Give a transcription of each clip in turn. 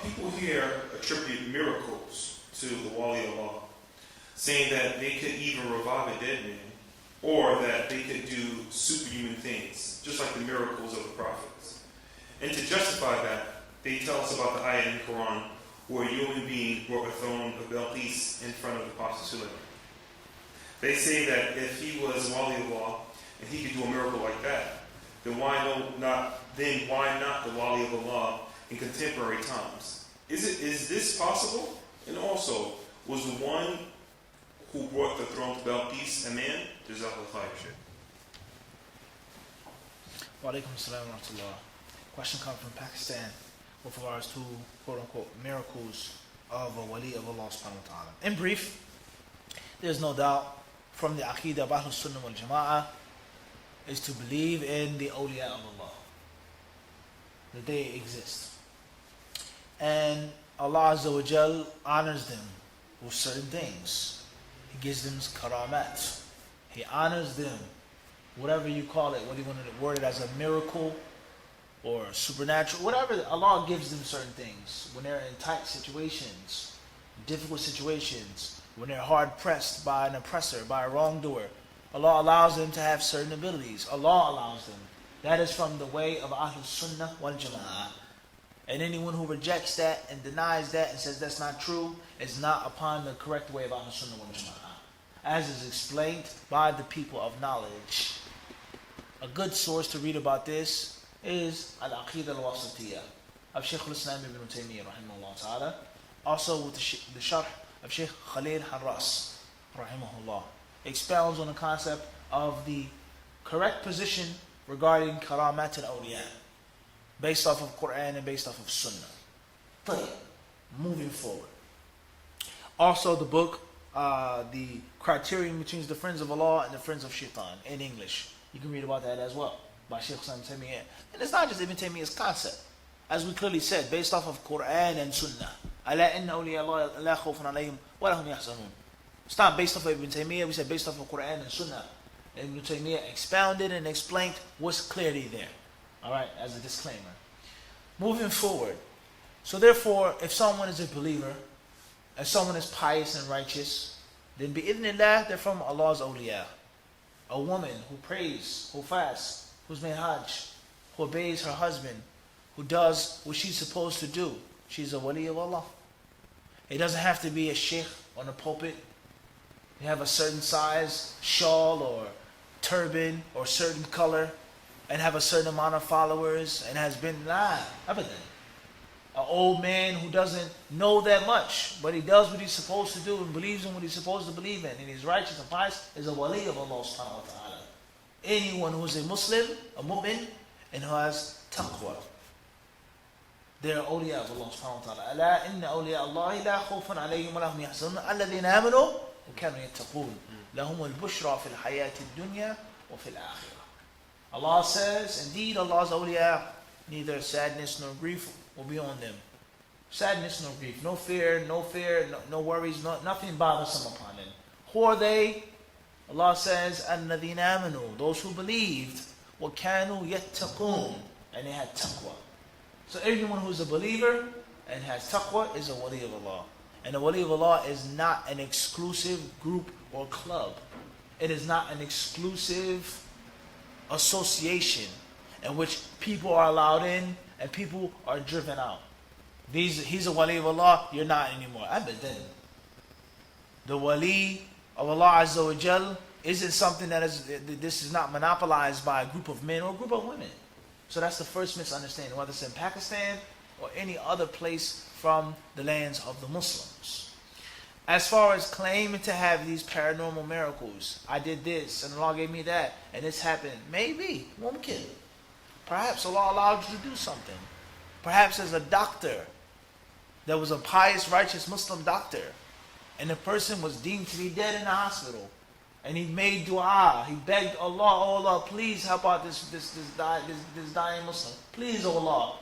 People here attribute miracles to the Wali of Allah, saying that they could even revive a dead man, or that they could do superhuman things, just like the miracles of the prophets. And to justify that, they tell us about the ayah in the Quran where a human being brought a throne of Belqis in front of the Prophet. They say that if he was Wali of Allah and he could do a miracle like that, then why not the Wali of Allah in contemporary times? Is this possible? And also, was the one who brought the throne to Belqis a man? Jazakallah khair. Wa alaikum assalam wa rahmatullah. Question comes from Pakistan with regards to quote-unquote miracles of a wali of Allah subhanahu wa ta'ala. In brief, there's no doubt from the Aqidah of Ahlus Sunnah wal Jama'ah is to believe in the awliya of Allah, that they exist. And Allah Azza wa Jal honors them with certain things. He gives them karamat. He honors them, whatever you call it, whether you want to word it as a miracle or supernatural, whatever. Allah gives them certain things when they're in tight situations, difficult situations, when they're hard pressed by an oppressor, by a wrongdoer. Allah allows them to have certain abilities. Allah allows them. That is from the way of Ahlus Sunnah wal Jama'ah. And anyone who rejects that and denies that and says that's not true is not upon the correct way of Ahlus Sunnah wal Jama'ah, as is explained by the people of knowledge. A good source to read about this is Al-Aqidah Al-Wasatiyah of Shaykh al-Islam ibn Taymiyyah rahimahullah ta'ala, also with the Sharh of Shaykh Khalil Harras rahimahullah. Expounds on the concept of the correct position regarding Karamat al-Awliya, based off of Quran and based off of Sunnah. Moving forward. Also the book, the criterion between the friends of Allah and the friends of Shaitan in English. You can read about that as well by Shaykh Ibn Taymiyyah. And it's not just Ibn Taymiyyah's concept. As we clearly said, based off of Quran and Sunnah. Ala inna awliya Allah la khawfun alayhim wa lahum yahzanun. It's not based off of Ibn Taymiyyah, we said based off of Quran and Sunnah. Ibn Taymiyyah expounded and explained what's clearly there. Alright, as a disclaimer. Moving forward. So therefore, if someone is a believer, and someone is pious and righteous, then bi'idhnillah, they're from Allah's awliya. A woman who prays, who fasts, who's made hajj, who obeys her husband, who does what she's supposed to do, she's a wali of Allah. It doesn't have to be a sheikh on the pulpit. You have a certain size shawl or turban or certain color and have a certain amount of followers and has been abadan. An old man who doesn't know that much, but he does what he's supposed to do and believes in what he's supposed to believe in, and he's righteous and pious, is a wali of Allah subhanahu wa ta'ala. Anyone who's a Muslim, a mu'min, and who has taqwa, they're awliya of Allah subhanahu wa ta'ala. Ala inna awliya Allahi la khawfun alayhim wa lahum yahzanun alladhina amanu wa kanu yattaqun lahum al-bushra fil hayati ad-dunya wa fil akhirah. Allah says, indeed Allah's awliya, neither sadness nor grief will be on them. Sadness nor grief, no fear, no worries, nothing bothersome upon them. Who are they? Allah says, الَّذِينَ آمَنُوا, those who believed, وَكَانُوا يَتَّقُونَ, and they had taqwa. So everyone who is a believer and has taqwa is a wali of Allah. And a wali of Allah is not an exclusive group or club. It is not an exclusive association in which people are allowed in and people are driven out. He's a wali of Allah, you're not anymore. Abadan. The wali of Allah Azza wa Jal isn't something this is not monopolized by a group of men or a group of women. So that's the first misunderstanding, whether it's in Pakistan or any other place from the lands of the Muslims. As far as claiming to have these paranormal miracles, I did this and Allah gave me that and this happened, maybe, mumkin. Perhaps Allah allowed you to do something. Perhaps as a doctor, there was a pious, righteous Muslim doctor, and the person was deemed to be dead in the hospital, and he made dua. He begged Allah, oh Allah, please help out this dying Muslim. Please, oh Allah.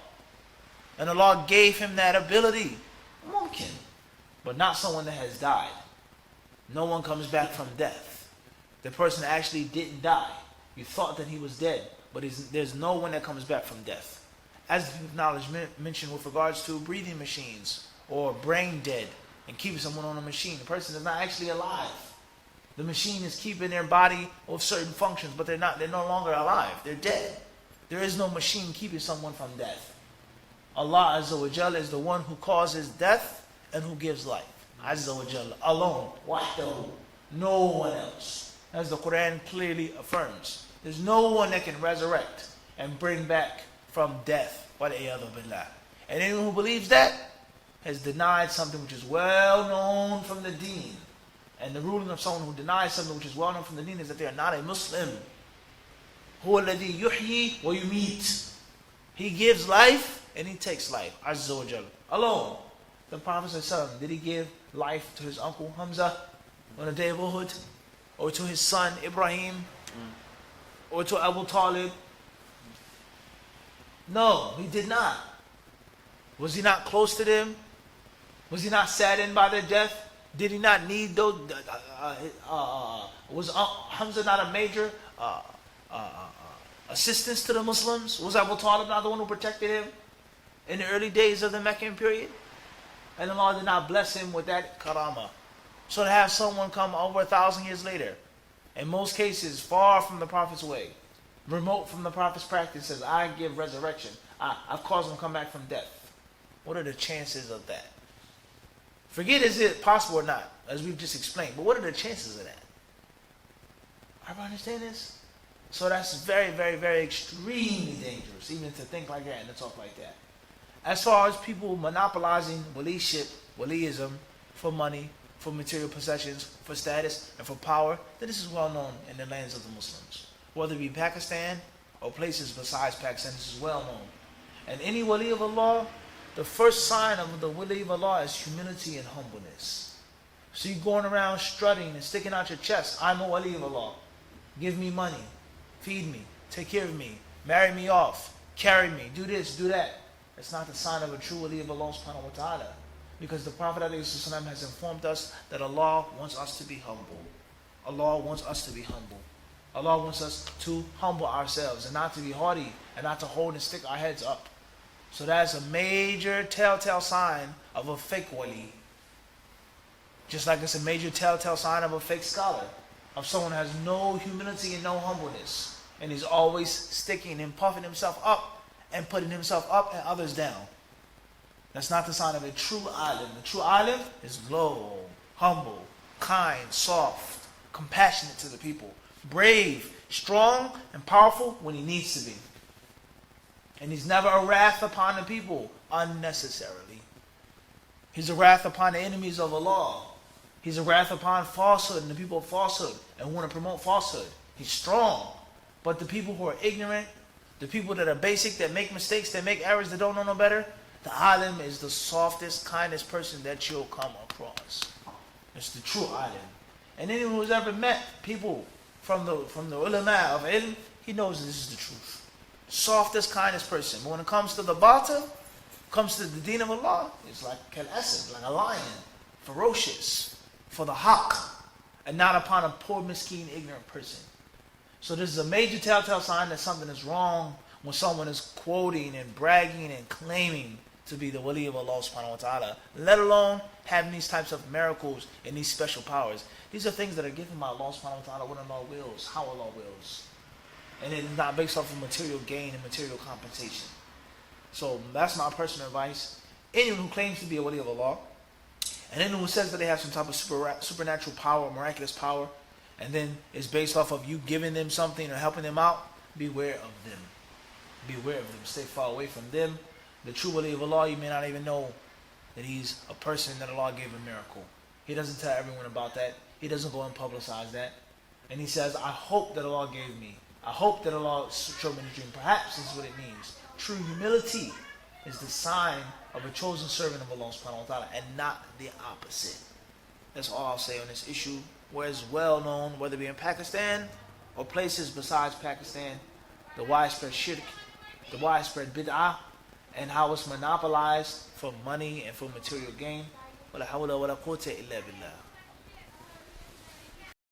And Allah gave him that ability. Mumkin. But not someone that has died. No one comes back from death. The person actually didn't die. You thought that he was dead. But there's no one that comes back from death. as the people of knowledge mentioned with regards to breathing machines or brain dead and keeping someone on a machine. The person is not actually alive. The machine is keeping their body with certain functions, but they're no longer alive. They're dead. There is no machine keeping someone from death. Allah Azza wa Jalla is the one who causes death and who gives life. Azza wa Jalla, alone, wahdahu, no one else. As the Quran clearly affirms, there's no one that can resurrect and bring back from death. Wal-iyadhu billah. And anyone who believes that has denied something which is well known from the deen. And the ruling of someone who denies something which is well known from the deen is that they are not a Muslim. هُوَ الَّذِي يُحْيِي وَيُمِيتُ. He gives life and he takes life. Azza wa Jalla. Alone. The Prophet ﷺ, did he give life to his uncle Hamza on the day of Uhud? Or to his son Ibrahim? Or to Abu Talib? No, he did not. Was he not close to them? Was he not saddened by their death? Did he not need those? Was Hamza not a major assistance to the Muslims? Was Abu Talib not the one who protected him in the early days of the Meccan period? And Allah did not bless him with that karama. So to have someone come over 1,000 years later, in most cases far from the Prophet's way, remote from the Prophet's practice, says, I give resurrection. I've caused him to come back from death. What are the chances of that? Forget is it possible or not, as we've just explained, but what are the chances of that? Everybody understand this? So that's very, very, very extremely dangerous, even to think like that and to talk like that. As far as people monopolizing waliship, waliism, for money, for material possessions, for status, and for power, then this is well known in the lands of the Muslims. Whether it be Pakistan or places besides Pakistan, this is well known. And any wali of Allah, the first sign of the wali of Allah is humility and humbleness. So you're going around strutting and sticking out your chest, I'm a wali of Allah. Give me money, feed me, take care of me, marry me off, carry me, do this, do that. It's not the sign of a true wali of Allah subhanahu wa ta'ala. Because the Prophet ﷺ has informed us that Allah wants us to be humble. Allah wants us to be humble. Allah wants us to humble ourselves and not to be haughty and not to hold and stick our heads up. So that's a major telltale sign of a fake wali. Just like it's a major telltale sign of a fake scholar. Of someone who has no humility and no humbleness. And he's always sticking and puffing himself up and putting himself up and others down. That's not the sign of a true alim. The true alim is low, humble, kind, soft, compassionate to the people, brave, strong, and powerful when he needs to be. And he's never a wrath upon the people unnecessarily. He's a wrath upon the enemies of Allah. He's a wrath upon falsehood and the people of falsehood and want to promote falsehood. He's strong. But the people who are ignorant, the people that are basic, that make mistakes, that make errors, that don't know no better, the alim is the softest, kindest person that you'll come across. It's the true alim. And anyone who's ever met people from the ulama of ilm, he knows this is the truth. Softest, kindest person. But when it comes to the batil, comes to the deen of Allah, it's like kal-asad, like a lion, ferocious, for the haqq, and not upon a poor, miskin, ignorant person. So this is a major telltale sign that something is wrong when someone is quoting and bragging and claiming to be the wali of Allah subhanahu wa ta'ala, let alone having these types of miracles and these special powers. These are things that are given by Allah subhanahu wa ta'ala when Allah wills, how Allah wills. And it is not based off of material gain and material compensation. So that's my personal advice. Anyone who claims to be a wali of Allah, and anyone who says that they have some type of supernatural power, miraculous power, and then it's based off of you giving them something or helping them out, beware of them. Beware of them. Stay far away from them. The true wali of Allah, you may not even know that he's a person that Allah gave a miracle. He doesn't tell everyone about that. He doesn't go and publicize that. And he says, I hope that Allah gave me. I hope that Allah showed me the dream. Perhaps this is what it means. True humility is the sign of a chosen servant of Allah subhanahu wa ta'ala and not the opposite. That's all I'll say on this issue. Where it's well known, whether it be in Pakistan or places besides Pakistan, the widespread shirk, the widespread bid'ah, and how it's monopolized for money and for material gain. وَلَا حَوْلَ وَلَا قُوَّةَ إِلَّا بِاللَّهِ.